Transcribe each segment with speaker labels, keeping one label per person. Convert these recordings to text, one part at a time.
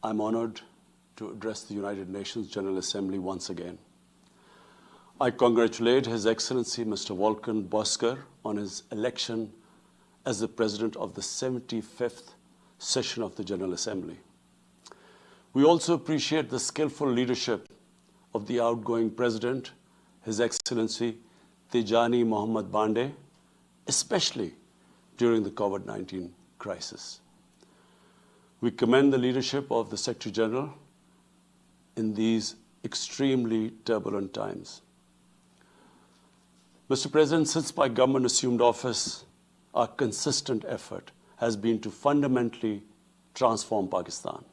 Speaker 1: I'm honored to address the United Nations General Assembly once again. I congratulate His Excellency Mr. Volkan Bozkır on his election as the President of the 75th session of the General Assembly. We also appreciate the skillful leadership of the outgoing President, His Excellency Tijani Mohammad Bande, especially during the COVID-19 crisis. We commend the leadership of the Secretary General in these extremely turbulent times. Mr. President, since my government assumed office, our consistent effort has been to fundamentally transform Pakistan.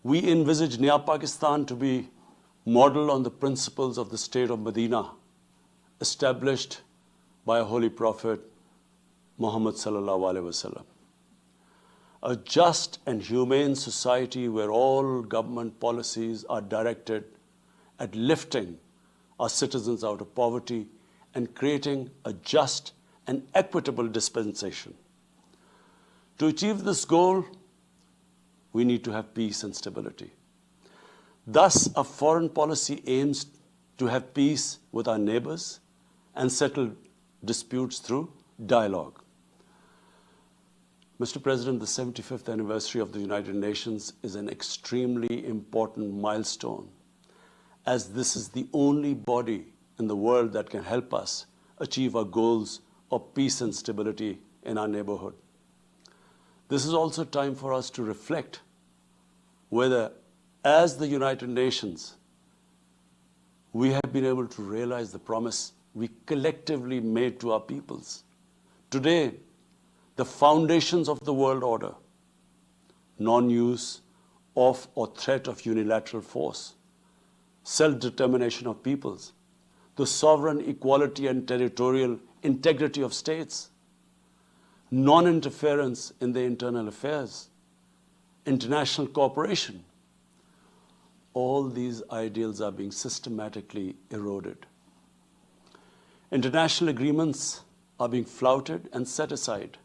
Speaker 1: We envisage Naya Pakistan to be modeled on the principles of the state of Medina, established by our Holy Prophet Muhammad sallallahu alaihi wasallam. A just and humane society where all government policies are directed at lifting our citizens out of poverty and creating a just and equitable dispensation. To achieve this goal, we need to have peace and stability. Thus, our foreign policy aims to have peace with our neighbors and settle disputes through dialogue. Mr. President, the 75th anniversary of the United Nations is an extremely important milestone, as this is the only body in the world that can help us achieve our goals of peace and stability in our neighborhood. This is also time for us to reflect whether, as the United Nations, we have been able to realize the promise we collectively made to our peoples. Today, the foundations of the world order, non-use of or threat of unilateral force, self-determination of peoples, the sovereign equality and territorial integrity of states, non-interference in their internal affairs, international cooperation, all these ideals are being systematically eroded. International agreements are being flouted and set aside.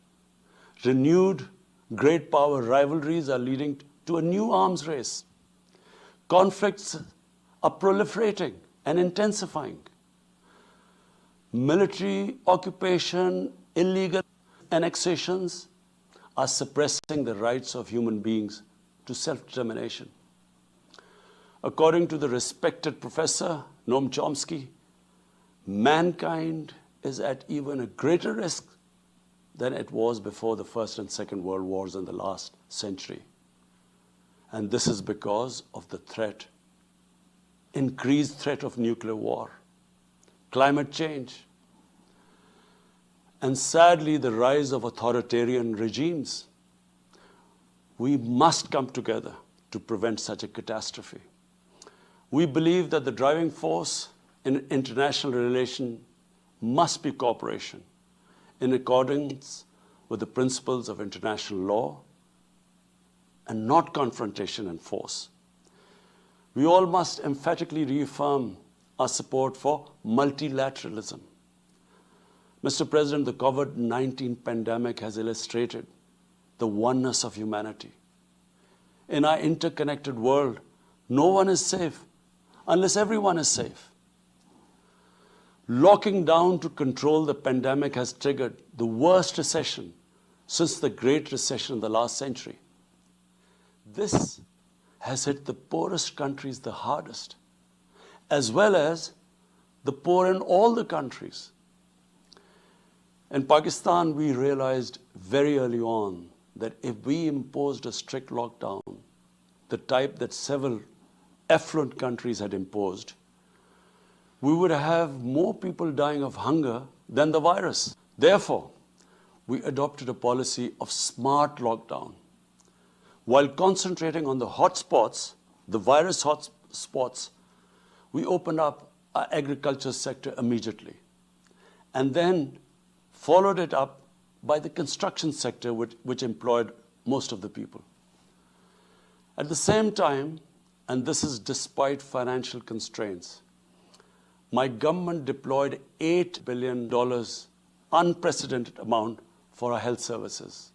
Speaker 1: Renewed great power rivalries are leading to a new arms race. Conflicts are proliferating and intensifying. Military occupation, illegal annexations are suppressing the rights of human beings to self-determination. According to the respected professor Noam Chomsky, mankind is at even a greater risk than it was before the First and Second World Wars in the last century. And this is because of the threat, increased threat of nuclear war, climate change, and sadly the rise of authoritarian regimes. We must come together to prevent such a catastrophe. We believe that the driving force in international relations must be cooperation in accordance with the principles of international law and not confrontation and force. We all must emphatically reaffirm our support for multilateralism. Mr. President, the COVID-19 pandemic has illustrated the oneness of humanity. In our interconnected world, no one is safe unless everyone is safe. Locking down to control the pandemic has triggered the worst recession since the Great Recession in the last century. This has hit the poorest countries the hardest, as well as the poor in all the countries. In Pakistan, we realized very early on that if we imposed a strict lockdown, the type that several affluent countries had imposed, we would have more people dying of hunger than the virus. Therefore, we adopted a policy of smart lockdown. While concentrating on the hotspots, the virus hotspots, we opened up our agriculture sector immediately, and then followed it up by the construction sector, which employed most of the people. At the same time, and this is despite financial constraints, my government deployed $8 billion, unprecedented amount, for our health services.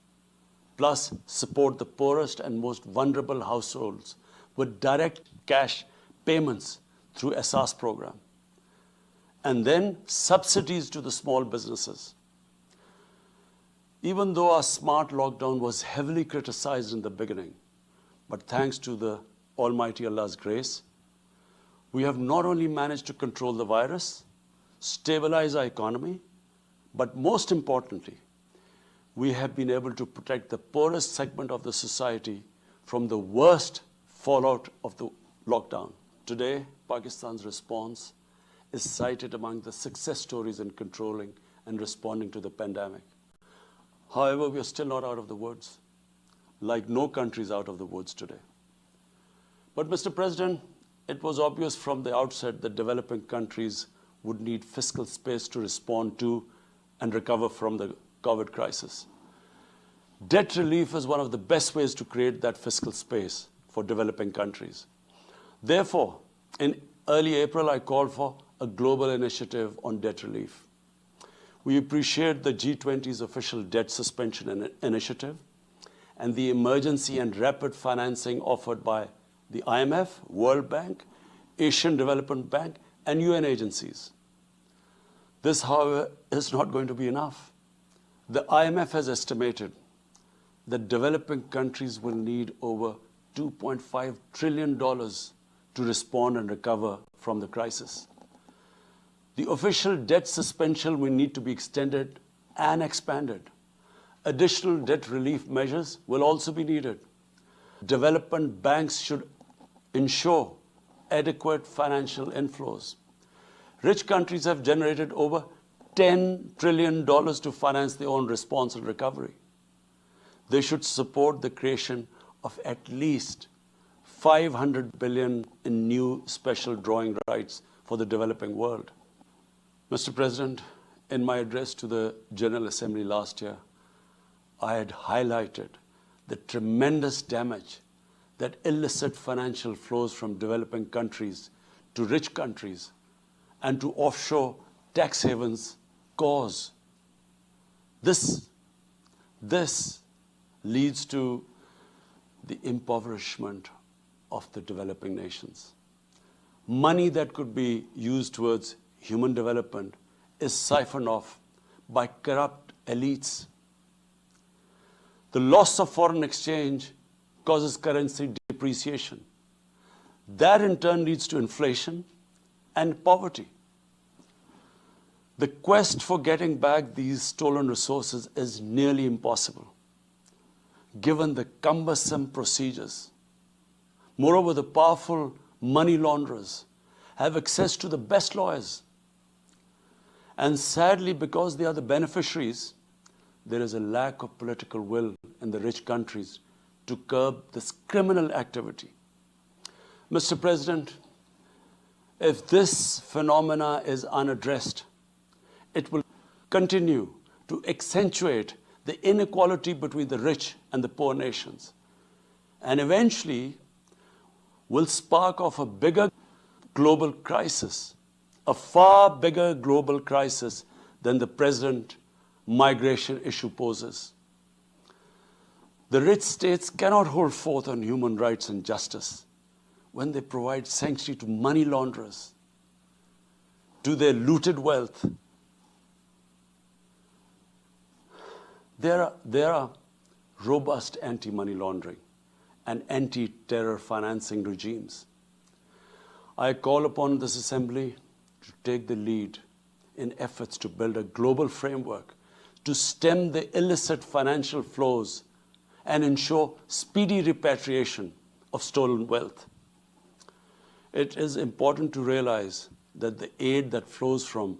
Speaker 1: plus support the poorest and most vulnerable households with direct cash payments through SR's program, and then subsidies to the small businesses. Even though our smart lockdown was heavily criticized in the beginning, but thanks to the Almighty Allah's grace, we have not only managed to control the virus, stabilize our economy, but most importantly, we have been able to protect the poorest segment of the society from the worst fallout of the lockdown. Today, Pakistan's response is cited among the success stories in controlling and responding to the pandemic. However, we are still not out of the woods, like no country is out of the woods today. But Mr. President, it was obvious from the outset that developing countries would need fiscal space to respond to and recover from the COVID crisis. Debt relief is one of the best ways to create that fiscal space for developing countries. Therefore, in early April, I called for a global initiative on debt relief. We appreciate the G20's official debt suspension initiative and the emergency and rapid financing offered by the IMF, World Bank, Asian Development Bank, and UN agencies. This, however, is not going to be enough. The IMF has estimated that developing countries will need over $2.5 trillion to respond and recover from the crisis. The official debt suspension will need to be extended and expanded. Additional debt relief measures will also be needed. Development banks should ensure adequate financial inflows. Rich countries have generated over $10 trillion to finance their own response and recovery. They should support the creation of at least $500 billion in new special drawing rights for the developing world. Mr. President, in my address to the General Assembly last year, I had highlighted the tremendous damage that illicit financial flows from developing countries to rich countries and to offshore tax havens cause. This leads to the impoverishment of the developing nations. Money that could be used towards human development is siphoned off by corrupt elites. The loss of foreign exchange causes currency depreciation. That in turn leads to inflation and poverty. The quest for getting back these stolen resources is nearly impossible, given the cumbersome procedures. Moreover, the powerful money launderers have access to the best lawyers. And sadly, because they are the beneficiaries, there is a lack of political will in the rich countries to curb this criminal activity. Mr. President, if this phenomena is unaddressed, it will continue to accentuate the inequality between the rich and the poor nations, and eventually will spark off a bigger global crisis, a far bigger global crisis than the present migration issue poses. The rich states cannot hold forth on human rights and justice when they provide sanctuary to money launderers, to their looted wealth. There are robust anti-money laundering and anti-terror financing regimes. I call upon this Assembly to take the lead in efforts to build a global framework to stem the illicit financial flows and ensure speedy repatriation of stolen wealth. It is important to realize that the aid that flows from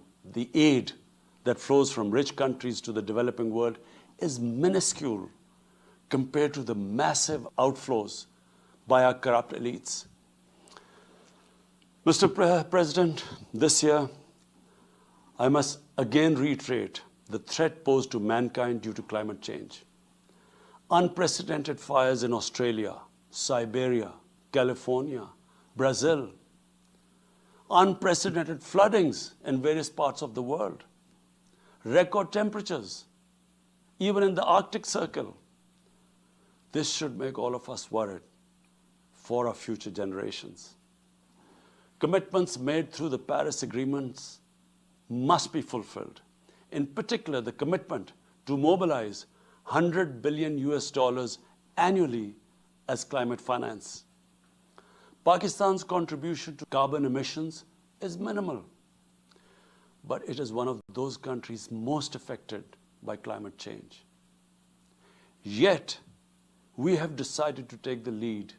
Speaker 1: rich countries to the developing world is minuscule compared to the massive outflows by our corrupt elites. Mr. President, this year, I must again reiterate the threat posed to mankind due to climate change. Unprecedented fires in Australia, Siberia, California, Brazil. Unprecedented floodings in various parts of the world. Record temperatures, even in the Arctic Circle. This should make all of us worried for our future generations. Commitments made through the Paris agreements must be fulfilled. In particular, the commitment to mobilize 100 billion US dollars annually as climate finance. Pakistan's contribution to carbon emissions is minimal, but it is one of those countries most affected by climate change. Yet, we have decided to take the lead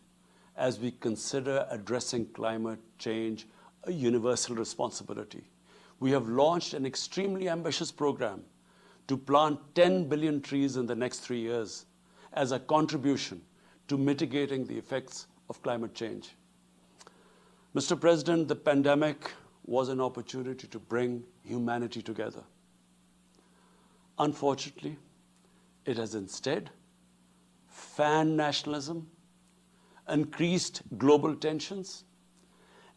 Speaker 1: as we consider addressing climate change a universal responsibility. We have launched an extremely ambitious program to plant 10 billion trees in the next 3 years as a contribution to mitigating the effects of climate change. Mr. President, the pandemic was an opportunity to bring humanity together. Unfortunately, it has instead fanned nationalism, increased global tensions,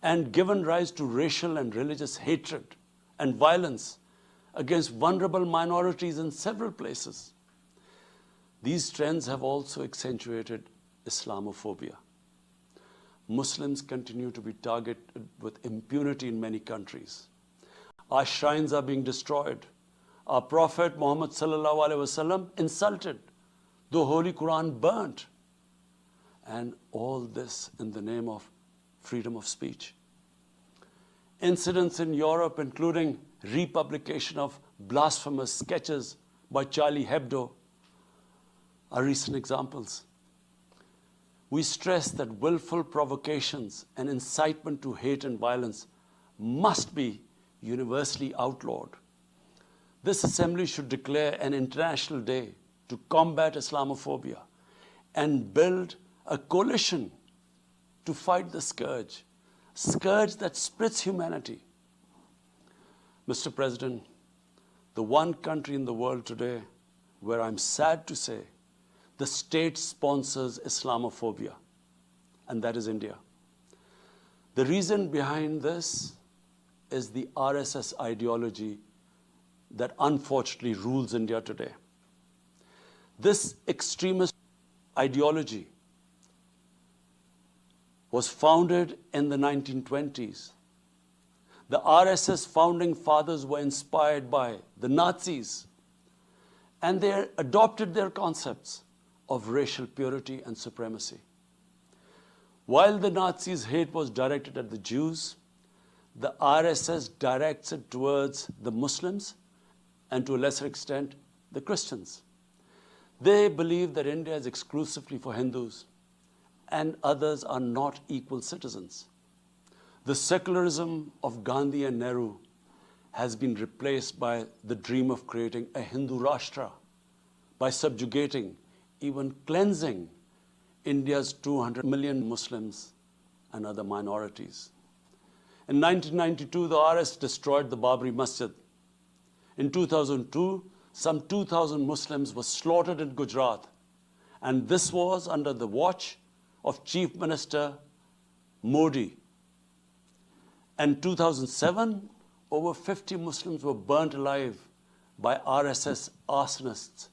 Speaker 1: and given rise to racial and religious hatred and violence against vulnerable minorities in several places. These trends have also accentuated Islamophobia. Muslims continue to be targeted with impunity in many countries. Our shrines are being destroyed. Our Prophet Muhammad sallallahu alaihi wasallam insulted. The Holy Quran burnt. And all this in the name of freedom of speech. Incidents in Europe, including republication of blasphemous sketches by Charlie Hebdo, are recent examples. We stress that willful provocations and incitement to hate and violence must be universally outlawed. This assembly should declare an international day to combat Islamophobia and build a coalition to fight the scourge that splits humanity. Mr. President, the one country in the world today where I'm sad to say the state sponsors Islamophobia, and that is India. The reason behind this is the RSS ideology that unfortunately rules India today. This extremist ideology was founded in the 1920s. The RSS founding fathers were inspired by the Nazis, and they adopted their concepts of racial purity and supremacy. While the Nazis' hate was directed at the Jews, the RSS directs it towards the Muslims and to a lesser extent, the Christians. They believe that India is exclusively for Hindus and others are not equal citizens. The secularism of Gandhi and Nehru has been replaced by the dream of creating a Hindu Rashtra by subjugating, even cleansing, India's 200 million Muslims and other minorities. In 1992, the RS destroyed the Babri Masjid. In 2002, some 2,000 Muslims were slaughtered in Gujarat, and this was under the watch of Chief Minister Modi. In 2007, over 50 Muslims were burnt alive by RSS arsonists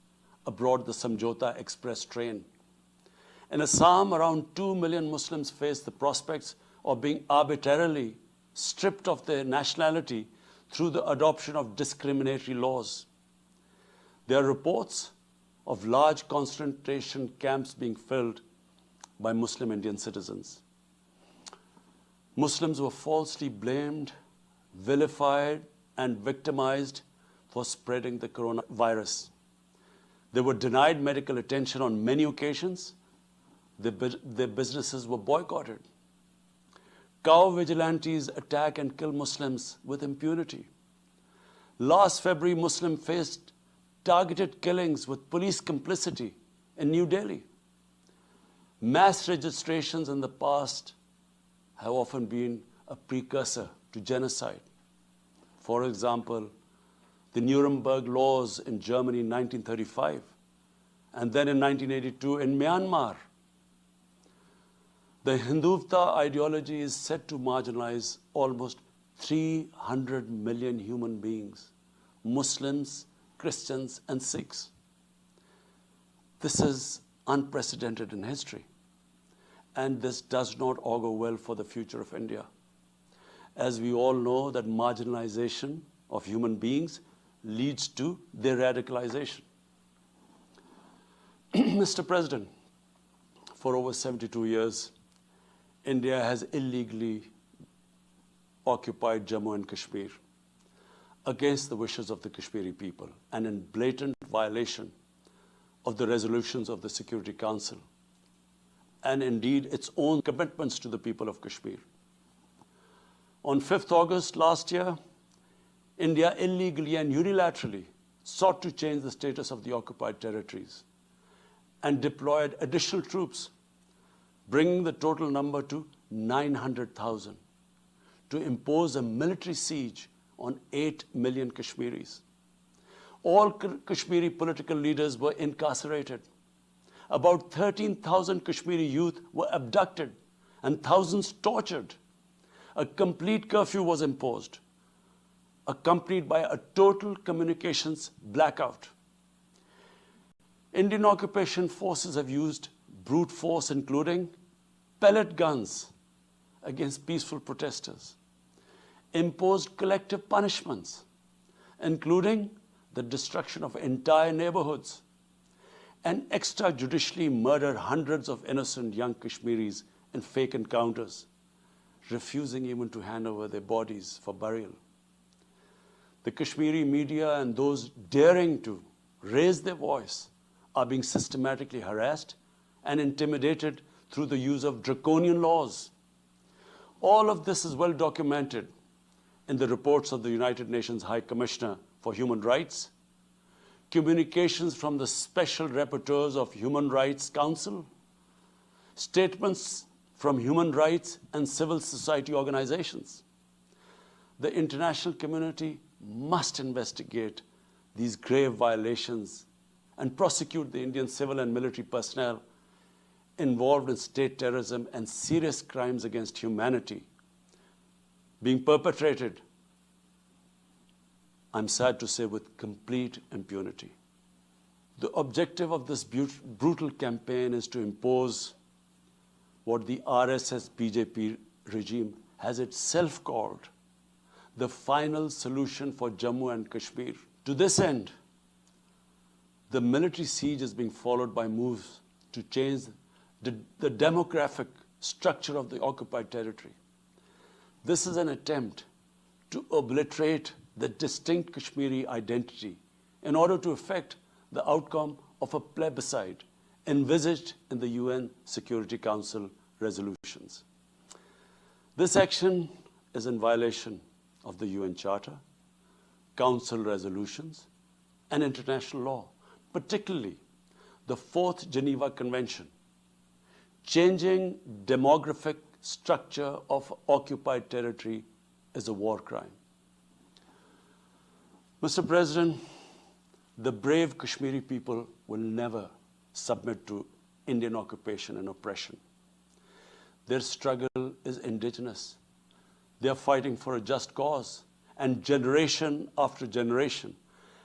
Speaker 1: aboard the Samjhauta Express train. In Assam, around 2 million Muslims face the prospects of being arbitrarily stripped of their nationality through the adoption of discriminatory laws. There are reports of large concentration camps being filled by Muslim Indian citizens. Muslims were falsely blamed, vilified, and victimized for spreading the coronavirus. They were denied medical attention on many occasions. Their businesses were boycotted. Cow vigilantes attack and kill Muslims with impunity. Last February, Muslims faced targeted killings with police complicity in New Delhi. Mass registrations in the past have often been a precursor to genocide. For example, the Nuremberg laws in Germany in 1935, and then in 1982 in Myanmar. The Hindutva ideology is said to marginalize almost 300 million human beings, Muslims, Christians, and Sikhs. This is unprecedented in history. And this does not augur well for the future of India. As we all know, that marginalization of human beings leads to their radicalization. Mr. President, for over 72 years, India has illegally occupied Jammu and Kashmir against the wishes of the Kashmiri people and in blatant violation of the resolutions of the Security Council and indeed its own commitments to the people of Kashmir. On 5th August last year, India illegally and unilaterally sought to change the status of the occupied territories and deployed additional troops, bringing the total number to 900,000, to impose a military siege on 8 million Kashmiris. All Kashmiri political leaders were incarcerated. About 13,000 Kashmiri youth were abducted and thousands tortured. A complete curfew was imposed, accompanied by a total communications blackout. Indian occupation forces have used brute force, including pellet guns against peaceful protesters, imposed collective punishments, including the destruction of entire neighborhoods, and extrajudicially murdered hundreds of innocent young Kashmiris in fake encounters, refusing even to hand over their bodies for burial. The Kashmiri media and those daring to raise their voice are being systematically harassed and intimidated through the use of draconian laws. All of this is well documented in the reports of the United Nations High Commissioner for Human Rights, communications from the Special Rapporteurs of Human Rights Council, statements from human rights and civil society organizations. The international community must investigate these grave violations and prosecute the Indian civil and military personnel involved in state terrorism and serious crimes against humanity being perpetrated, I'm sad to say, with complete impunity. The objective of this brutal campaign is to impose what the RSS BJP regime has itself called the final solution for Jammu and Kashmir. To this end, the military siege is being followed by moves to change the demographic structure of the occupied territory. This is an attempt to obliterate the distinct Kashmiri identity in order to effect the outcome of a plebiscite envisaged in the UN Security Council resolutions. This action is in violation of the UN Charter, Council resolutions, and international law, particularly the 4th Geneva Convention. Changing demographic structure of occupied territory is a war crime. Mr. President, the brave Kashmiri people will never submit to Indian occupation and oppression. Their struggle is indigenous. They are fighting for a just cause, and generation after generation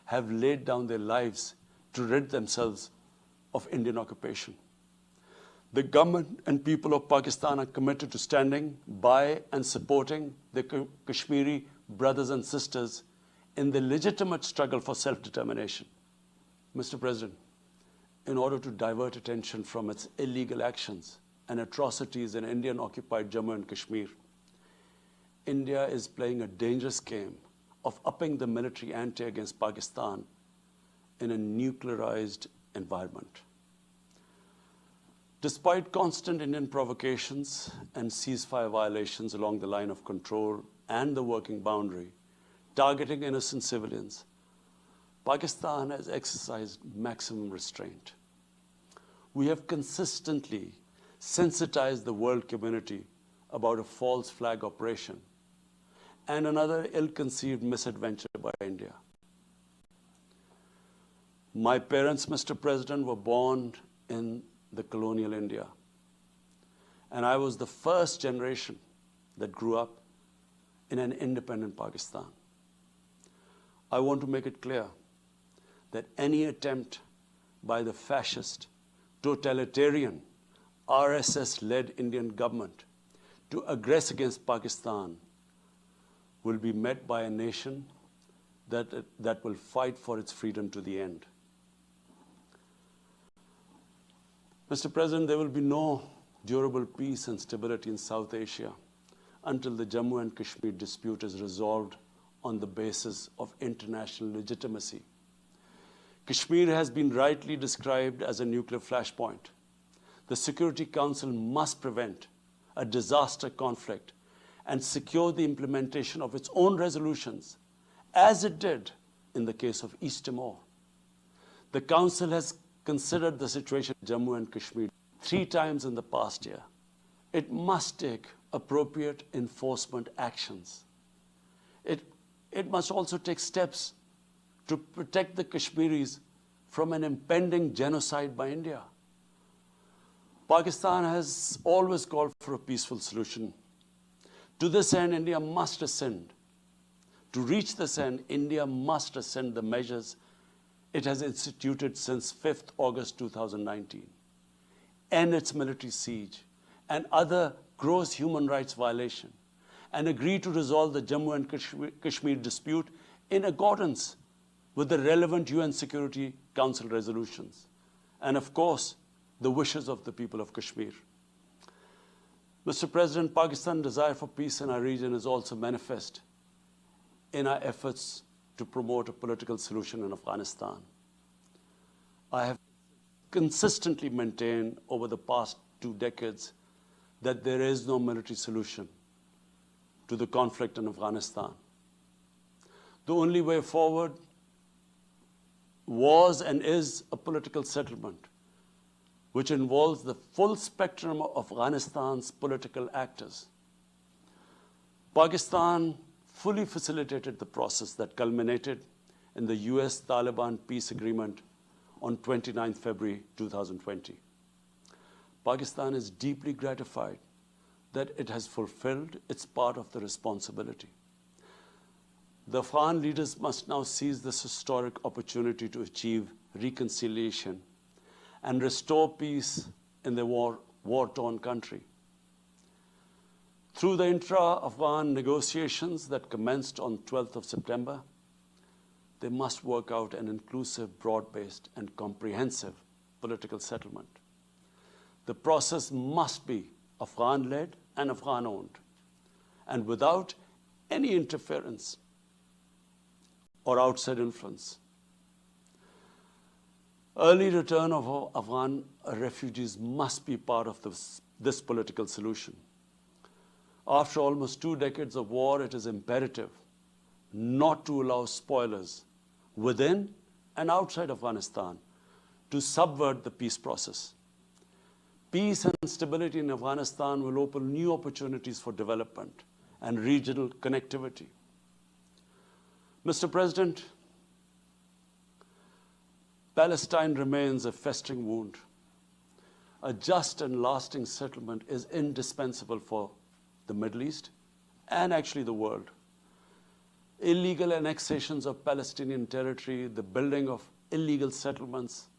Speaker 1: have laid down their lives to rid themselves of Indian occupation. The government and people of Pakistan are committed to standing by and supporting their Kashmiri brothers and sisters in the legitimate struggle for self-determination. Mr. President, in order to divert attention from its illegal actions and atrocities in Indian-occupied Jammu and Kashmir, India is playing a dangerous game of upping the military ante against Pakistan in a nuclearized environment. Despite constant Indian provocations and ceasefire violations along the line of control and the working boundary, targeting innocent civilians, Pakistan has exercised maximum restraint. We have consistently sensitized the world community about a false flag operation and another ill-conceived misadventure by India. My parents, Mr. President, were born in the colonial India, and I was the first generation that grew up in an independent Pakistan. I want to make it clear that any attempt by the fascist totalitarian, RSS-led Indian government to aggress against Pakistan will be met by a nation that will fight for its freedom to the end. Mr. President, there will be no durable peace and stability in South Asia until the Jammu and Kashmir dispute is resolved on the basis of international legitimacy. Kashmir has been rightly described as a nuclear flashpoint. The Security Council must prevent a disaster conflict and secure the implementation of its own resolutions, as it did in the case of East Timor. The Council has considered the situation in Jammu and Kashmir 3 times in the past year. It must take appropriate enforcement actions. It must also take steps to protect the Kashmiris from an impending genocide by India. Pakistan has always called for a peaceful solution. To this end, India must ascend. To reach this end, India must ascend the measures it has instituted since 5th August 2019, end its military siege and other gross human rights violation, and agree to resolve the Jammu and Kashmir dispute in accordance with the relevant UN Security Council resolutions, and of course, the wishes of the people of Kashmir. Mr. President, Pakistan's desire for peace in our region is also manifest in our efforts to promote a political solution in Afghanistan. I have consistently maintained over the past 2 decades that there is no military solution to the conflict in Afghanistan. The only way forward was and is a political settlement, which involves the full spectrum of Afghanistan's political actors. Pakistan fully facilitated the process that culminated in the US-Taliban peace agreement on 29 February 2020. Pakistan is deeply gratified that it has fulfilled its part of the responsibility. The Afghan leaders must now seize this historic opportunity to achieve reconciliation and restore peace in the war-torn country. Through the intra-Afghan negotiations that commenced on 12th of September, they must work out an inclusive, broad-based, and comprehensive political settlement. The process must be Afghan-led and Afghan-owned, and without any interference or outside influence. Early return of Afghan refugees must be part of this political solution. After almost 2 decades of war, it is imperative not to allow spoilers within and outside Afghanistan to subvert the peace process. Peace and stability in Afghanistan will open new opportunities for development and regional connectivity. Mr. President, Palestine remains a festering wound. A just and lasting settlement is indispensable for the Middle East and actually the world. Illegal annexations of Palestinian territory, the building of illegal settlements,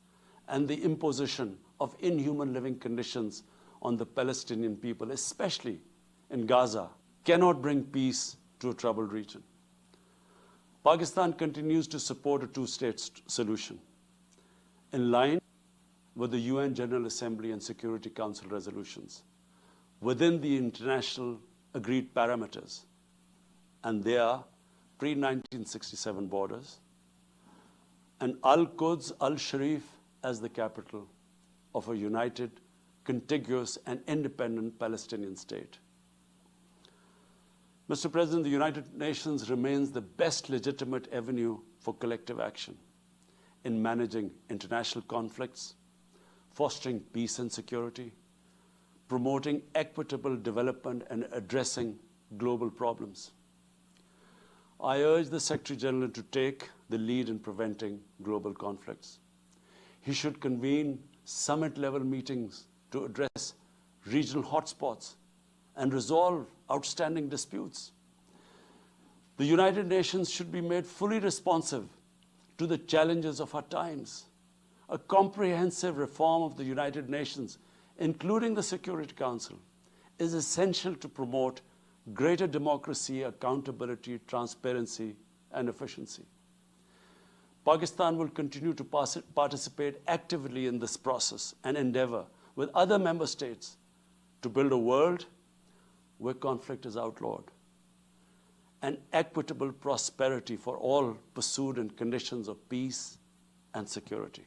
Speaker 1: and the imposition of inhuman living conditions on the Palestinian people, especially in Gaza, cannot bring peace to a troubled region. Pakistan continues to support a 2-state solution in line with the UN General Assembly and Security Council resolutions within the international agreed parameters, and they are pre-1967 borders, and Al-Quds, Al-Sharif as the capital of a united, contiguous, and independent Palestinian state. Mr. President, the United Nations remains the best legitimate avenue for collective action in managing international conflicts, fostering peace and security, promoting equitable development, and addressing global problems. I urge the Secretary General to take the lead in preventing global conflicts. He should convene summit-level meetings to address regional hotspots and resolve outstanding disputes. The United Nations should be made fully responsive to the challenges of our times. A comprehensive reform of the United Nations, including the Security Council, is essential to promote greater democracy, accountability, transparency, and efficiency. Pakistan will continue to participate actively in this process and endeavor with other member states to build a world where conflict is outlawed and equitable prosperity for all pursued in conditions of peace and security.